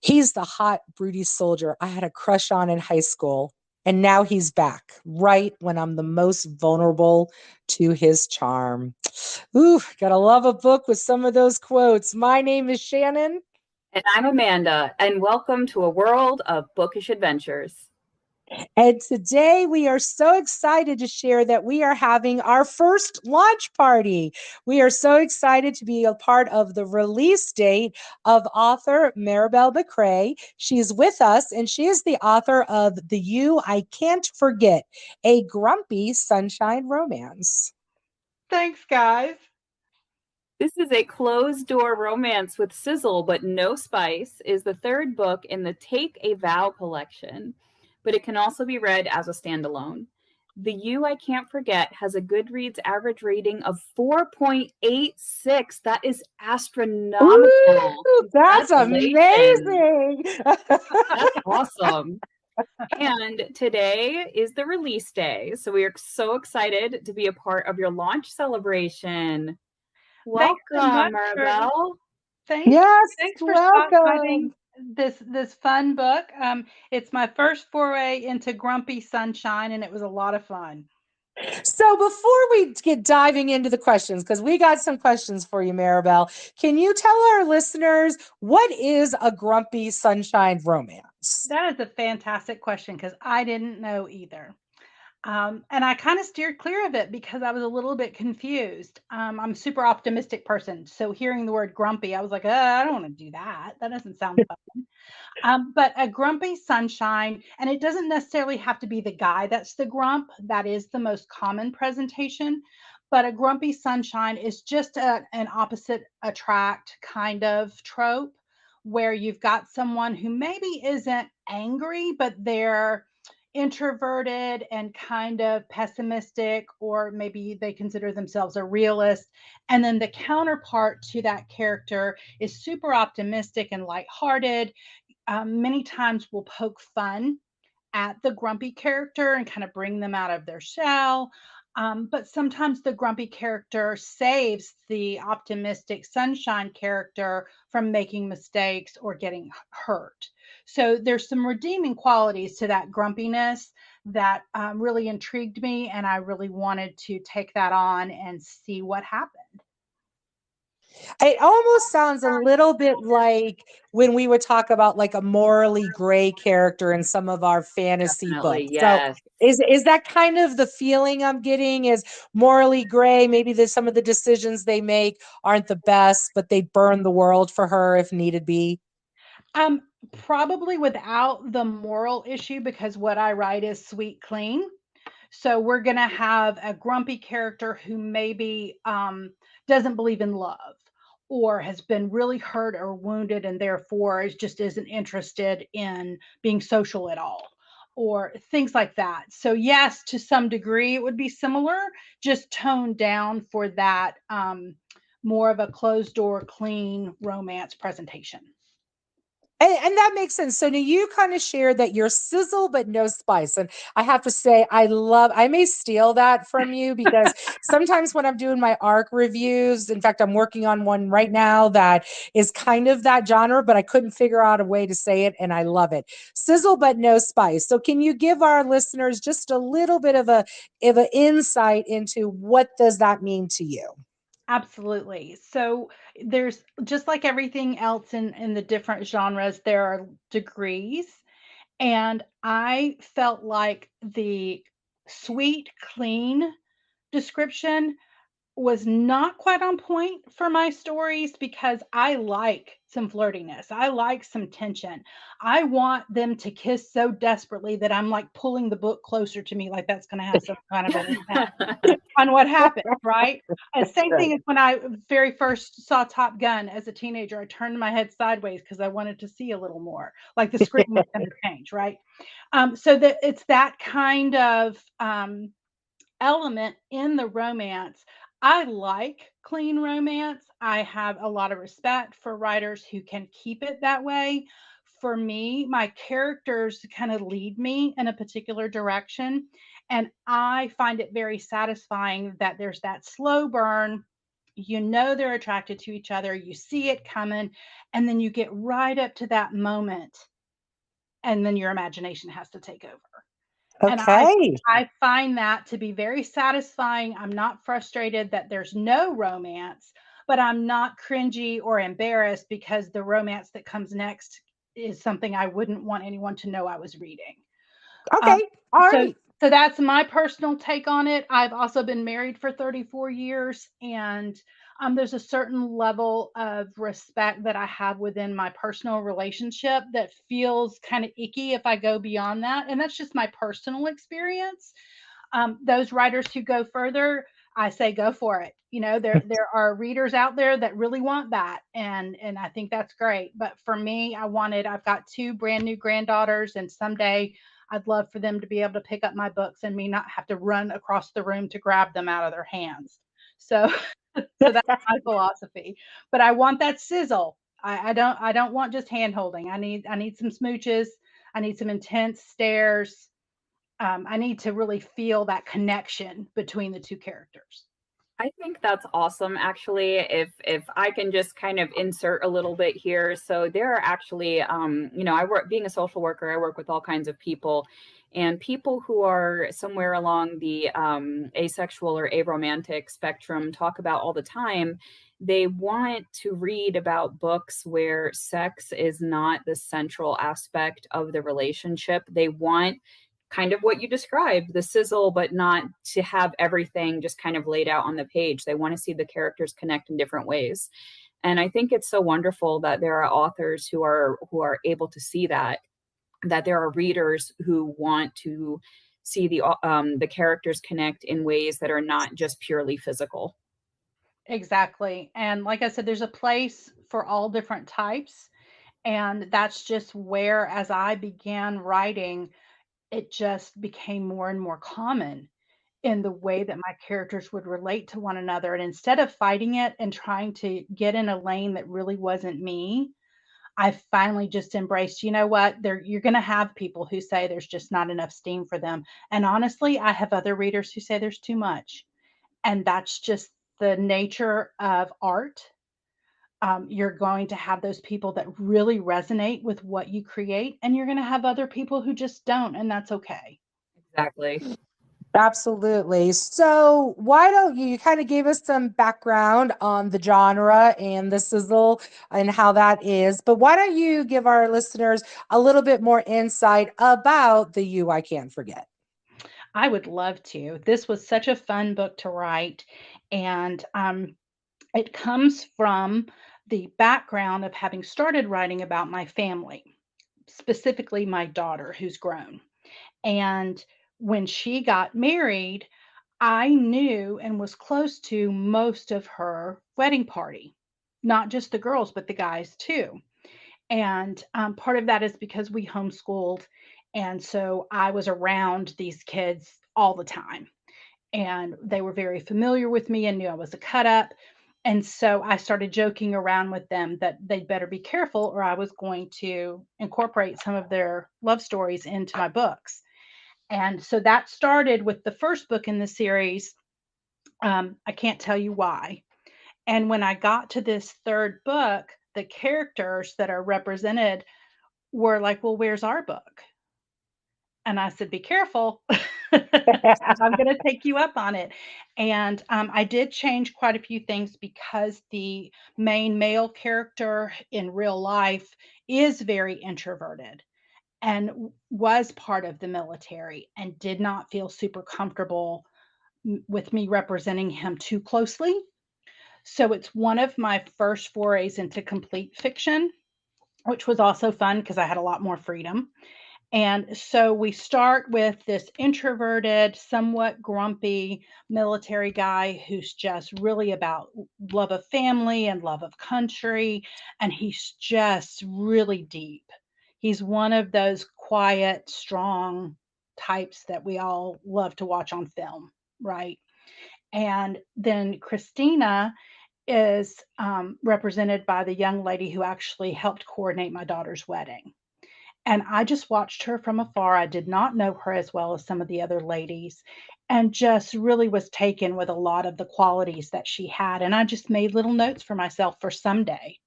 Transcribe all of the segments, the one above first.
He's the hot, broody soldier I had a crush on in high school. And now he's back right when I'm the most vulnerable to his charm. Ooh, gotta love a book with some of those quotes. My name is Shannon. And I'm Amanda, and welcome to a world of bookish adventures. And today we are so excited to share that we are having our first launch party. We are so excited to be a part of the release date of author Maribelle McCrea. She's with us, and she is the author of The You I Can't Forget, a grumpy sunshine romance. Thanks, guys. This is a closed door romance with sizzle but no spice, is the third book in the Take a Vow collection, but it can also be read as a standalone. The You I Can't Forget has a Goodreads average rating of 4.86. That is astronomical. Ooh, that's amazing. That's awesome. And today is the release day. So we are so excited to be a part of your launch celebration. Welcome, Maribelle. Yes, thanks for welcome. this fun book. It's my first foray into grumpy sunshine, and it was a lot of fun. So before we get diving into the questions, because we got some questions for you, Maribelle, can you tell our listeners what is a grumpy sunshine romance? That is a fantastic question because I didn't know either. And I kind of steered clear of it because I was a little bit confused. I'm a super optimistic person. So hearing the word grumpy, I was like, I don't want to do that. That doesn't sound fun. But a grumpy sunshine, and it doesn't necessarily have to be the guy that's the grump. That is the most common presentation. But a grumpy sunshine is just an opposite attract kind of trope where you've got someone who maybe isn't angry, but they're introverted and kind of pessimistic, or maybe they consider themselves a realist. And then the counterpart to that character is super optimistic and lighthearted. Many times will poke fun at the grumpy character and kind of bring them out of their shell. But sometimes the grumpy character saves the optimistic sunshine character from making mistakes or getting hurt. So there's some redeeming qualities to that grumpiness that really intrigued me, and I really wanted to take that on and see what happened. It almost sounds a little bit like when we would talk about like a morally gray character in some of our fantasy Definitely, books. yes. So is that kind of the feeling I'm getting? Is morally gray? Maybe some of the decisions they make aren't the best, but they burn the world for her if needed be. Um, Probably without the moral issue, because what I write is sweet clean. So we're going to have a grumpy character who maybe doesn't believe in love, or has been really hurt or wounded and therefore just isn't interested in being social at all, or things like that. So yes, to some degree it would be similar, just toned down for that more of a closed door, clean romance presentation. And that makes sense. So now you kind of share that you're sizzle but no spice. And I have to say, I may steal that from you because sometimes when I'm doing my ARC reviews, in fact, I'm working on one right now that is kind of that genre, but I couldn't figure out a way to say it, and I love it. Sizzle but no spice. So can you give our listeners just a little bit of an insight into what does that mean to you? Absolutely. So there's just like everything else in the different genres, there are degrees. And I felt like the sweet, clean description was not quite on point for my stories because I like some flirtiness. I like some tension. I want them to kiss so desperately that I'm like pulling the book closer to me, like that's going to have some kind of an impact on what happens, right? And same thing as when I very first saw Top Gun as a teenager. I turned my head sideways because I wanted to see a little more, like the screen was going to change, right? So that it's that kind of element in the romance. I like clean romance. I have a lot of respect for writers who can keep it that way. For me, my characters kind of lead me in a particular direction. And I find it very satisfying that there's that slow burn You know they're attracted to each other. You see it coming, and then you get right up to that moment, and then your imagination has to take over. And Okay. I find that to be very satisfying. I'm not frustrated that there's no romance, but I'm not cringy or embarrassed because the romance that comes next is something I wouldn't want anyone to know I was reading. Um, Okay. All so right. so that's my personal take on it. I've also been married for 34 years, and there's a certain level of respect that I have within my personal relationship that feels kind of icky if I go beyond that, and that's just my personal experience. Those writers who go further, I say go for it. You know, there are readers out there that really want that, and I think that's great. But for me, I've got two brand new granddaughters, and someday I'd love for them to be able to pick up my books and me not have to run across the room to grab them out of their hands. So so that's my philosophy. But I want that sizzle. I don't want just hand holding. I need some smooches. I need some intense stares. I need to really feel that connection between the two characters. I think that's awesome actually. If I can just kind of insert a little bit here. So there are actually I work being a social worker, I work with all kinds of people, and people who are somewhere along the asexual or aromantic spectrum talk about all the time. They want to read about books where sex is not the central aspect of the relationship. They want kind of what you described, the sizzle, but not to have everything just kind of laid out on the page. They want to see the characters connect in different ways. And I think it's so wonderful that there are authors who are able to see that there are readers who want to see the characters connect in ways that are not just purely physical. Exactly. And like I said, there's a place for all different types. And that's just where, as I began writing, it just became more and more common in the way that my characters would relate to one another. And instead of fighting it and trying to get in a lane that really wasn't me, I finally just embraced, you know what, you're going to have people who say there's just not enough steam for them. And honestly, I have other readers who say there's too much. And that's just the nature of art. You're going to have those people that really resonate with what you create, and you're going to have other people who just don't, and that's okay. Exactly. Absolutely. So, why don't you kind of gave us some background on the genre and the sizzle and how that is, but why don't you give our listeners a little bit more insight about the You I Can't Forget? I would love to. This was such a fun book to write, and it comes from the background of having started writing about my family, specifically my daughter who's grown. And when she got married, I knew and was close to most of her wedding party, not just the girls, but the guys too. And part of that is because we homeschooled. And so I was around these kids all the time. And they were very familiar with me and knew I was a cut up. And so I started joking around with them that they'd better be careful or I was going to incorporate some of their love stories into my books. And so that started with the first book in the series. I can't tell you why. And when I got to this third book, the characters that are represented were like, well, where's our book? And I said, be careful. I'm going to take you up on it. And I did change quite a few things because the main male character in real life is very introverted and was part of the military and did not feel super comfortable with me representing him too closely. So it's one of my first forays into complete fiction, which was also fun because I had a lot more freedom. And so we start with this introverted, somewhat grumpy military guy who's just really about love of family and love of country. And he's just really deep. He's one of those quiet, strong types that we all love to watch on film, right? And then Christina is represented by the young lady who actually helped coordinate my daughter's wedding. And I just watched her from afar. I did not know her as well as some of the other ladies. and just really was taken with a lot of the qualities that she had. And I just made little notes for myself for someday.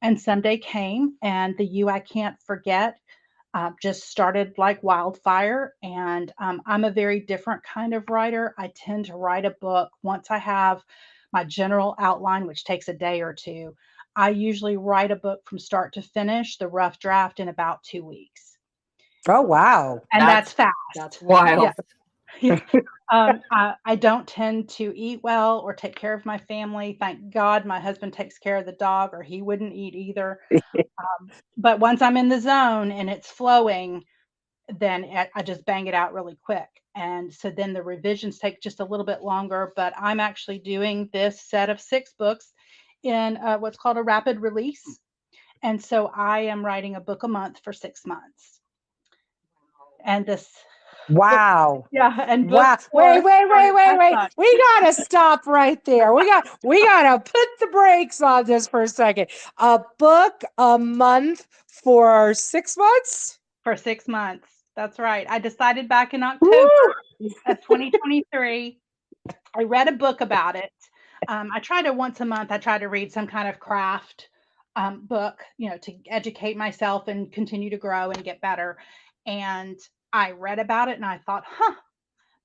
And Sunday came, and the You I Can't Forget just started like wildfire. And I'm a very different kind of writer. I tend to write a book once I have my general outline, which takes a day or two. I usually write a book from start to finish, the rough draft, in about 2 weeks. Oh, wow. And that's That's fast. wild. Yeah. I don't tend to eat well or take care of my family. Thank God my husband takes care of the dog, or he wouldn't eat either. But once I'm in the zone and it's flowing, then I just bang it out really quick. And so then the revisions take just a little bit longer. But I'm actually doing this set of 6 books in what's called a rapid release. And so I am writing a book a month for 6 months. And this book, Wow. yeah, and book Wow. Wait, 4 wait, wait, started wait, last wait. month. We gotta stop right there. We gotta put the brakes on this for a second. A book a month for 6 months? For 6 months. That's right. I decided back in October Woo! of 2023. I read a book about it. I try to once a month. I try to read some kind of craft book, to educate myself and continue to grow and get better. And I read about it, and I thought, huh,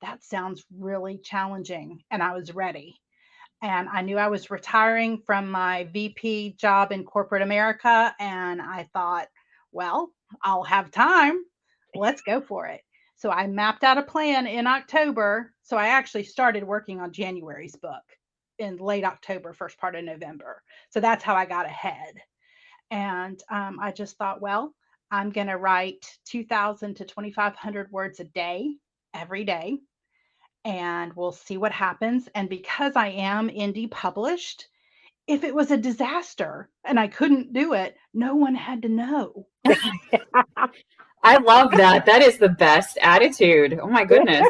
that sounds really challenging. And I was ready. And I knew I was retiring from my VP job in corporate America. And I thought, well, I'll have time. Let's go for it. So I mapped out a plan in October. So I actually started working on January's book in late October, first part of November. So that's how I got ahead. And I just thought, well, I'm going to write 2,000 to 2,500 words a day, every day, and we'll see what happens. And because I am indie published, if it was a disaster and I couldn't do it, no one had to know. I love that. That is the best attitude. Oh my goodness.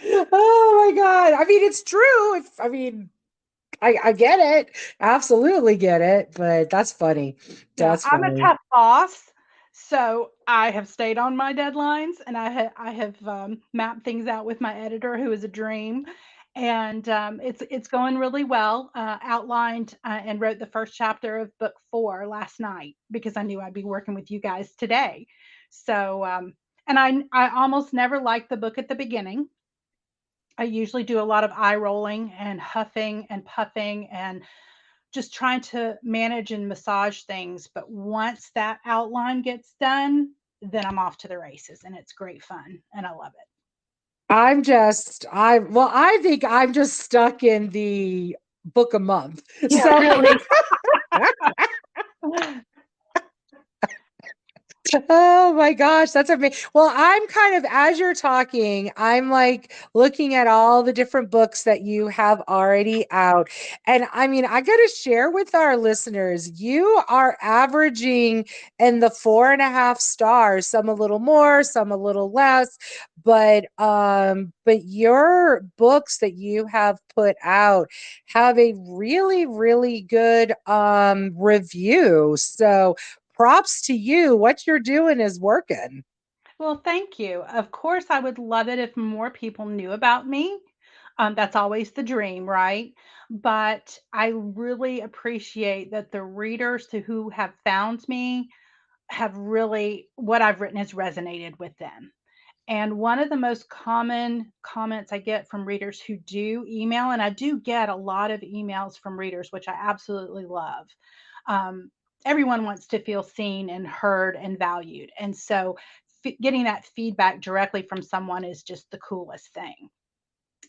Oh my God. I mean, it's true. I get it. Absolutely get it. But that's funny. Yeah, That's I'm a funny. tough boss, so I have stayed on my deadlines, and I have mapped things out with my editor, who is a dream, and it's going really well. Outlined and wrote the first chapter of book 4 last night because I knew I'd be working with you guys today. So and I almost never like the book at the beginning. I usually do a lot of eye rolling and huffing and puffing and just trying to manage and massage things. But once that outline gets done, then I'm off to the races, and it's great fun and I love it. I think I'm just stuck in the book a month. Yeah, So really. oh my gosh, that's amazing. Well, I'm kind of, as you're talking, I'm like looking at all the different books that you have already out. And I mean, I got to share with our listeners, you are averaging in the 4.5 stars, some a little more, some a little less. But your books that you have put out have a really, really good review. So props to you. What you're doing is working. Well, thank you. Of course, I would love it if more people knew about me. That's always the dream, right? But I really appreciate that the readers who have found me have really, what I've written has resonated with them. And one of the most common comments I get from readers who do email, and I do get a lot of emails from readers, which I absolutely love. Um, Everyone wants to feel seen and heard and valued. And so getting that feedback directly from someone is just the coolest thing.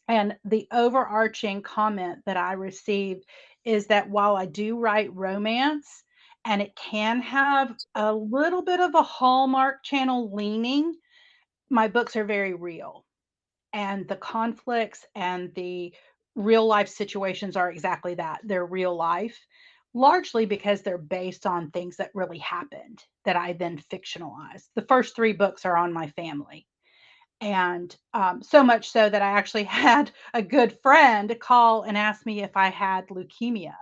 And the overarching comment that I received is that while I do write romance, and it can have a little bit of a Hallmark Channel leaning, my books are very real, and the conflicts and the real life situations are exactly that. They're real life, largely because they're based on things that really happened that I then fictionalized. The first 3 books are on my family. And so much so that I actually had a good friend call and ask me if I had leukemia.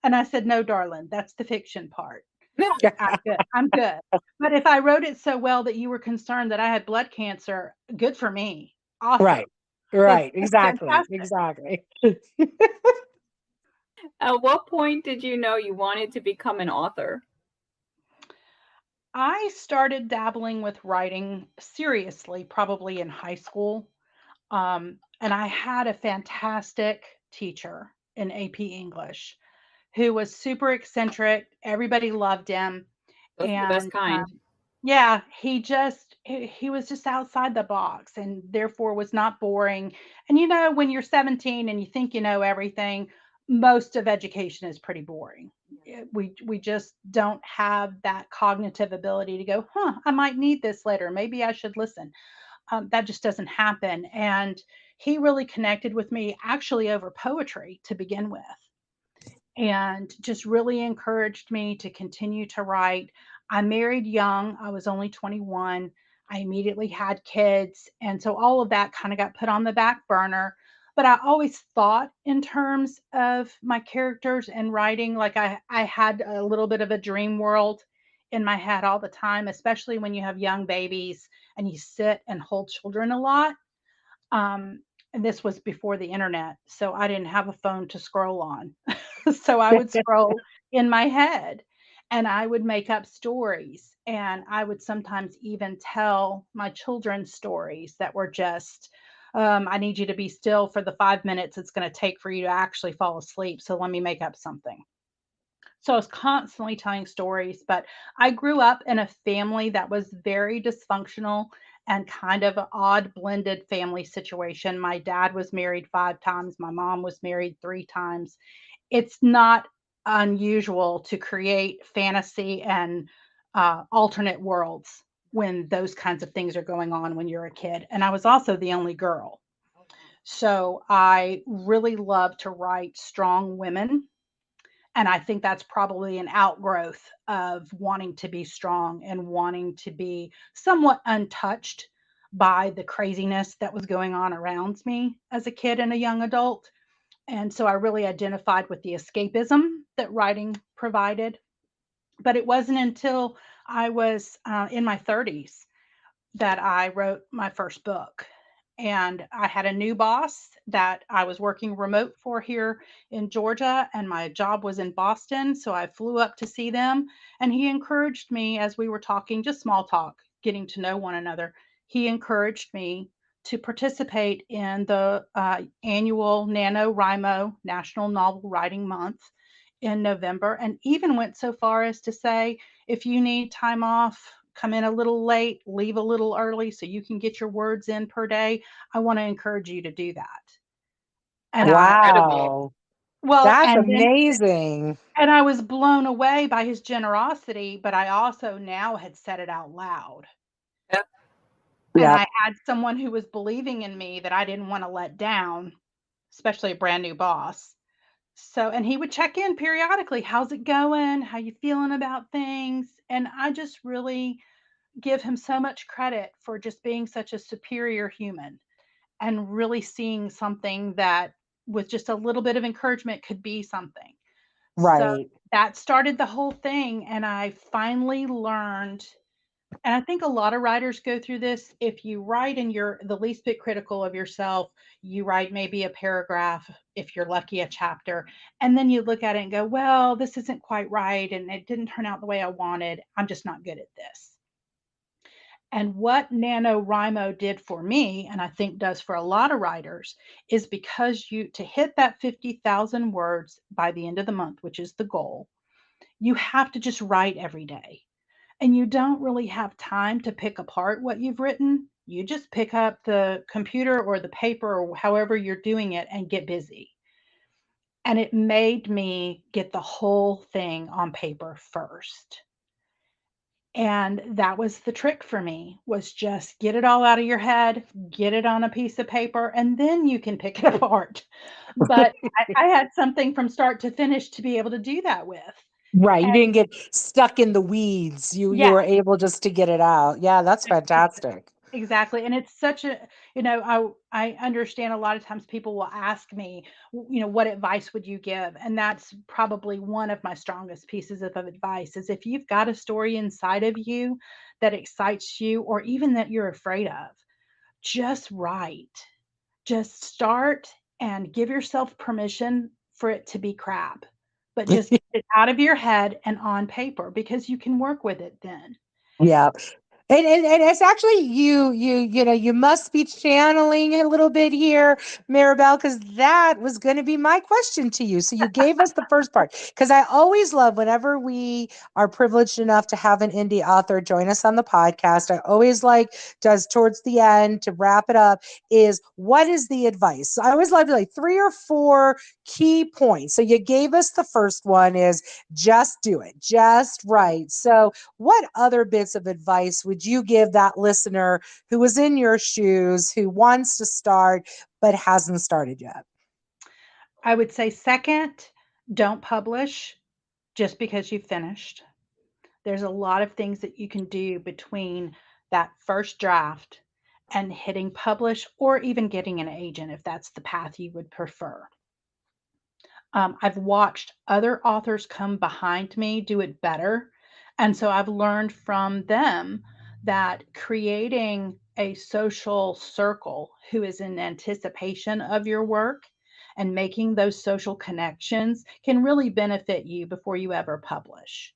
And I said, no, darling, that's the fiction part. I'm good. I'm good. But if I wrote it so well that you were concerned that I had blood cancer, good for me. Awesome. Right. Right. That's Exactly. fantastic. Exactly. At what point did you know you wanted to become an author? I started dabbling with writing seriously probably in high school. And I had a fantastic teacher in AP English who was super eccentric. Everybody loved him. Those are the best And kind. yeah, he was just outside the box and therefore was not boring. And when you're 17 and you think you know everything, most of education is pretty boring. We just don't have that cognitive ability to go, I might need this later. Maybe I should listen. That just doesn't happen. And he really connected with me actually over poetry to begin with, and just really encouraged me to continue to write. I married young, I was only 21. I immediately had kids. And so all of that kind of got put on the back burner. But I always thought in terms of my characters and writing, like I had a little bit of a dream world in my head all the time, especially when you have young babies and you sit and hold children a lot. Um, and this was before the internet, so I didn't have a phone to scroll on. So I would scroll in my head and I would make up stories. And I would sometimes even tell my children stories that were just, I need you to be still for the 5 minutes it's going to take for you to actually fall asleep. So let me make up something. So I was constantly telling stories, but I grew up in a family that was very dysfunctional and kind of an odd blended family situation. My dad was married 5 times, my mom was married 3 times. It's not unusual to create fantasy and alternate worlds when those kinds of things are going on when you're a kid. And I was also the only girl. So I really love to write strong women, and I think that's probably an outgrowth of wanting to be strong and wanting to be somewhat untouched by the craziness that was going on around me as a kid and a young adult. And so I really identified with the escapism that writing provided. But it wasn't until I was in my 30s that I wrote my first book. And I had a new boss that I was working remote for here in Georgia, and my job was in Boston. So I flew up to see them, and he encouraged me as we were talking, just small talk, getting to know one another. He encouraged me to participate in the annual NaNoWriMo National Novel Writing Month in November, and even went so far as to say, if you need time off, come in a little late, leave a little early so you can get your words in per day. I want to encourage you to do that. And I, Incredible. Wow. well, That's amazing. and I was blown away by his generosity, but I also now had said it out loud. Yep. And Yep. I had someone who was believing in me that I didn't want to let down, especially a brand new boss. So, and he would check in periodically. How's it going? How you feeling about things? And I just really give him so much credit for just being such a superior human and really seeing something that with just a little bit of encouragement could be something. So Right. that started the whole thing. And I finally learned, and I think a lot of writers go through this. If you write and you're the least bit critical of yourself, you write maybe a paragraph, if you're lucky, a chapter, and then you look at it and go, well, this isn't quite right. And it didn't turn out the way I wanted. I'm just not good at this. And what NaNoWriMo did for me, and I think does for a lot of writers, is because to hit that 50,000 words by the end of the month, which is the goal, you have to just write every day. And you don't really have time to pick apart what you've written. You just pick up the computer or the paper or however you're doing it and get busy. And it made me get the whole thing on paper first. And that was the trick for me, was just get it all out of your head, get it on a piece of paper, and then you can pick it apart. But I had something from start to finish to be able to do that with. Right. You And didn't get stuck in the weeds. You yeah, were able just to get it out. Yeah, that's fantastic. Exactly. And it's such a, I understand a lot of times people will ask me, what advice would you give? And that's probably one of my strongest pieces of advice is if you've got a story inside of you that excites you or even that you're afraid of, just write. Just start and give yourself permission for it to be crap. But just get it out of your head and on paper because you can work with it then. Yeah. And it's actually you must be channeling a little bit here, Maribel, because that was going to be my question to you. So you gave us the first part because I always love whenever we are privileged enough to have an indie author join us on the podcast. I always like does towards the end to wrap it up is what is the advice? So I always love to like 3 or 4 key points. So you gave us the first one is just do it, just right. So what other bits of advice would you give that listener who is in your shoes, who wants to start but hasn't started yet? I would say second, don't publish just because you finished. There's a lot of things that you can do between that first draft and hitting publish or even getting an agent if that's the path you would prefer. I've watched other authors come behind me do it better. And so I've learned from them that creating a social circle who is in anticipation of your work and making those social connections can really benefit you before you ever publish.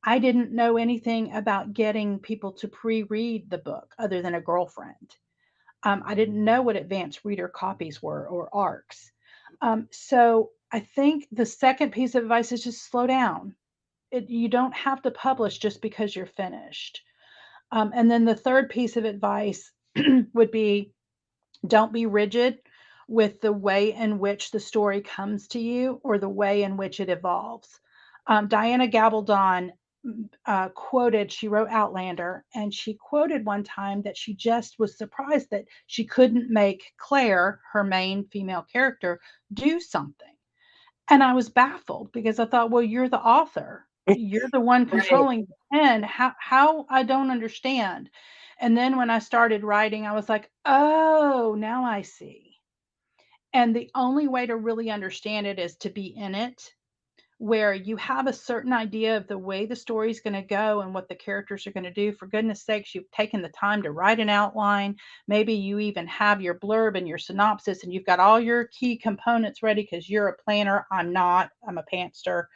I didn't know anything about getting people to pre read the book other than a girlfriend. I didn't know what advanced reader copies were or ARCs. So I think the second piece of advice is just slow down. You don't have to publish just because you're finished. And then the third piece of advice would be don't be rigid with the way in which the story comes to you or the way in which it evolves. Diana Gabaldon quoted, she wrote Outlander, and she quoted one time that she just was surprised that she couldn't make Claire, her main female character, do something. And I was baffled because I thought, well, you're the author. You're the one Right. controlling the pen. How I don't understand. And then when I started writing, I was like, oh, now I see. And the only way to really understand it is to be in it, where you have a certain idea of the way the story's going to go and what the characters are going to do. For goodness sakes, you've taken the time to write an outline. Maybe you even have your blurb and your synopsis, and you've got all your key components ready because you're a planner. I'm not, I'm a pantster.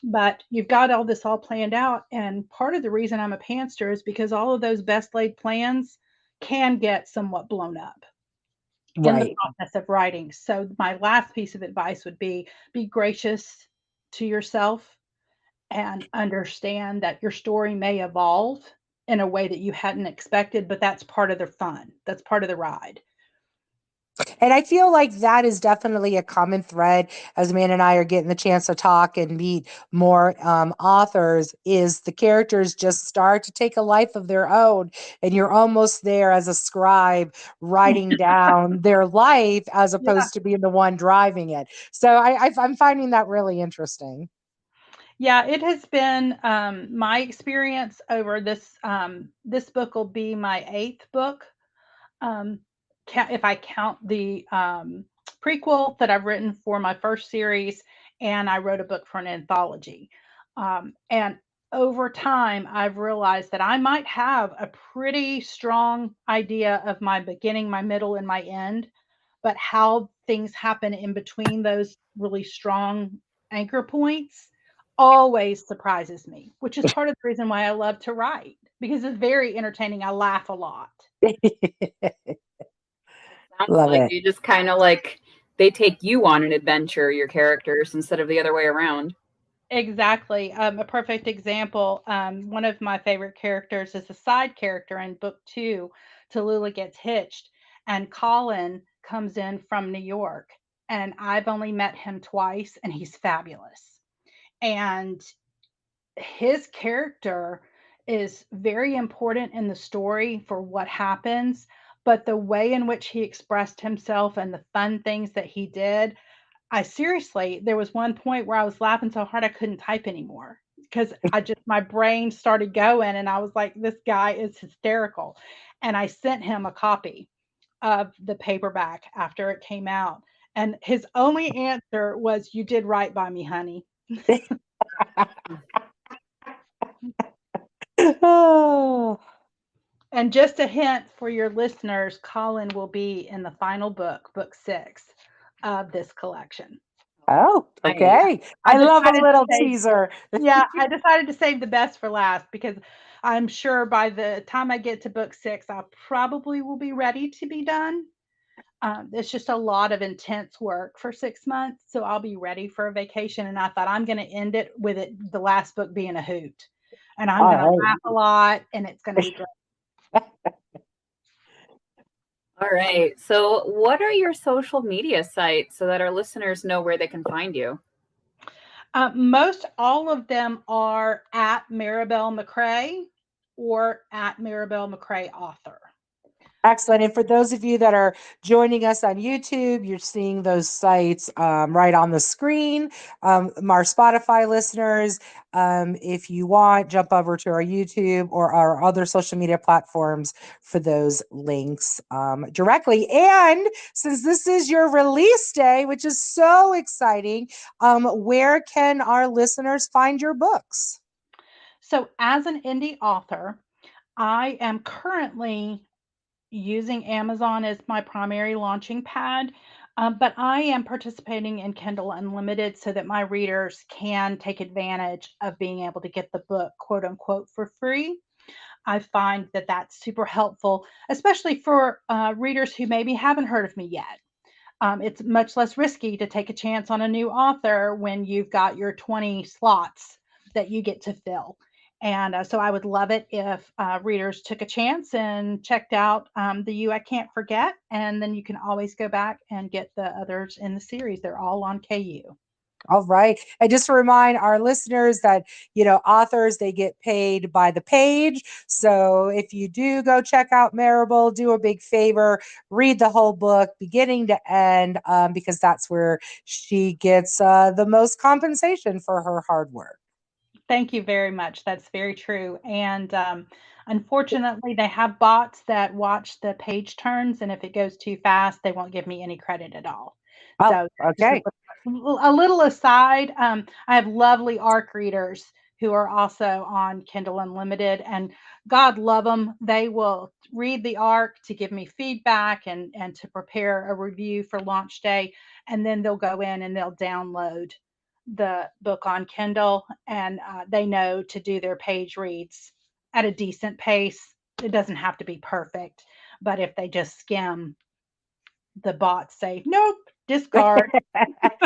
But you've got all this all planned out. And part of the reason I'm a pantster is because all of those best laid plans can get somewhat blown up in the Right. process of writing. So my last piece of advice would be gracious to yourself and understand that your story may evolve in a way that you hadn't expected, but that's part of the fun. That's part of the ride. And I feel like that is definitely a common thread as Amanda and I are getting the chance to talk and meet more authors is the characters just start to take a life of their own. And you're almost there as a scribe writing down their life as Yeah. opposed to being the one driving it. So I'm finding that really interesting. Yeah, it has been my experience over this. This book will be my eighth book. Um, if I count the prequel that I've written for my first series, and I wrote a book for an anthology. And over time, I've realized that I might have a pretty strong idea of my beginning, my middle, and my end, but how things happen in between those really strong anchor points always surprises me, which is part of the reason why I love to write because it's very entertaining. I laugh a lot. Sounds Love like it. you just kind of like they take you on an adventure, your characters, instead of the other way around. Exactly. A perfect example. One of my favorite characters is a side character in book two. Tallulah gets hitched, and Colin comes in from New York, and I've only met him twice, and he's fabulous. And his character is very important in the story for what happens, but the way in which he expressed himself and the fun things that he did, I seriously, there was one point where I was laughing so hard I couldn't type anymore because my brain started going and I was like, this guy is hysterical. And I sent him a copy of the paperback after it came out. And his only answer was, "You did right by me, honey." Oh, And just a hint for your listeners, Colin will be in the final book, book 6 of this collection. oh, Nice. okay. I I love a decided to little save, teaser. yeah, I decided to save the best for last because I'm sure by the time I get to book 6, I probably will be ready to be done. It's just a lot of intense work for 6 months, so I'll be ready for a vacation. And I thought I'm going to end it with the last book being a hoot, and I'm going to All laugh a lot, and it's going to be great. All right. So, what are your social media sites so that our listeners know where they can find you? Most all of them are at Maribelle McCrea or at Maribelle McCrea author. Excellent. And for those of you that are joining us on YouTube, you're seeing those sites right on the screen. Our Spotify listeners, if you want, jump over to our YouTube or our other social media platforms for those links directly. And since this is your release day, which is so exciting, where can our listeners find your books? So, as an indie author, I am currently using Amazon as my primary launching pad, but I am participating in Kindle Unlimited so that my readers can take advantage of being able to get the book, quote unquote, for free. I find that that's super helpful, especially for readers who maybe haven't heard of me yet. It's much less risky to take a chance on a new author when you've got your 20 slots that you get to fill. And so I would love it if readers took a chance and checked out the You I Can't Forget. And then you can always go back and get the others in the series. They're all on KU. All right. And just to remind our listeners that, authors, they get paid by the page. So if you do go check out Maribel, do a big favor, read the whole book, beginning to end, because that's where she gets the most compensation for her hard work. Thank you very much. That's very true. And unfortunately, they have bots that watch the page turns, and if it goes too fast, they won't give me any credit at all. Oh, So just okay. a little aside, I have lovely ARC readers who are also on Kindle Unlimited, and God love them. They will read the ARC to give me feedback and to prepare a review for launch day, and then they'll go in and they'll download the book on Kindle, and they know to do their page reads at a decent pace. It doesn't have to be perfect, but if they just skim, the bots say, nope, discard.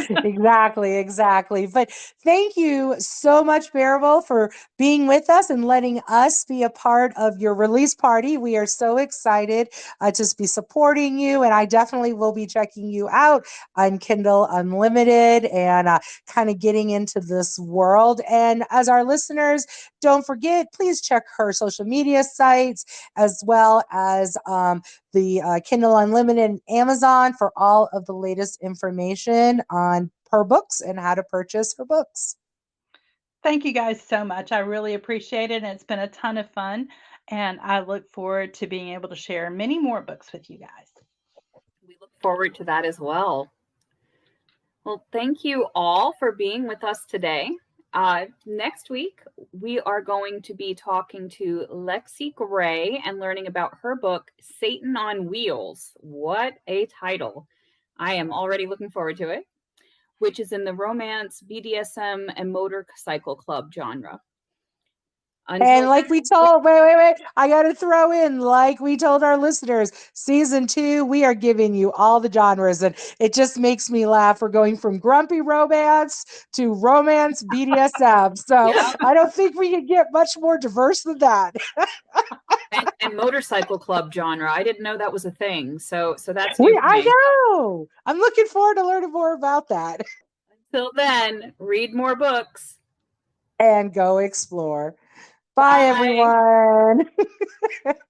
Exactly. But thank you so much, Maribel, for being with us and letting us be a part of your release party. We are so excited to be supporting you, and I definitely will be checking you out on Kindle Unlimited and kind of getting into this world. And as our listeners, don't forget, please check her social media sites as well as the Kindle Unlimited and Amazon for all of the latest information on her books and how to purchase her books. Thank you guys so much. I really appreciate it. And it's been a ton of fun. And I look forward to being able to share many more books with you guys. We look forward to that as well. Well, thank you all for being with us today. Next week, we are going to be talking to Lexi Gray and learning about her book, Satan on Wheels. What a title! I am already looking forward to it, which is in the romance, BDSM, and motorcycle club genre. And like we told, wait, I got to throw in, like we told our listeners, season 2, we are giving you all the genres. And it just makes me laugh. We're going from grumpy romance to romance BDSM. So Yeah. I don't think we can get much more diverse than that. and motorcycle club genre. I didn't know that was a thing. So that's I new for me. know. I'm looking forward to learning more about that. Until then, read more books. And go explore. Bye, Bye. everyone.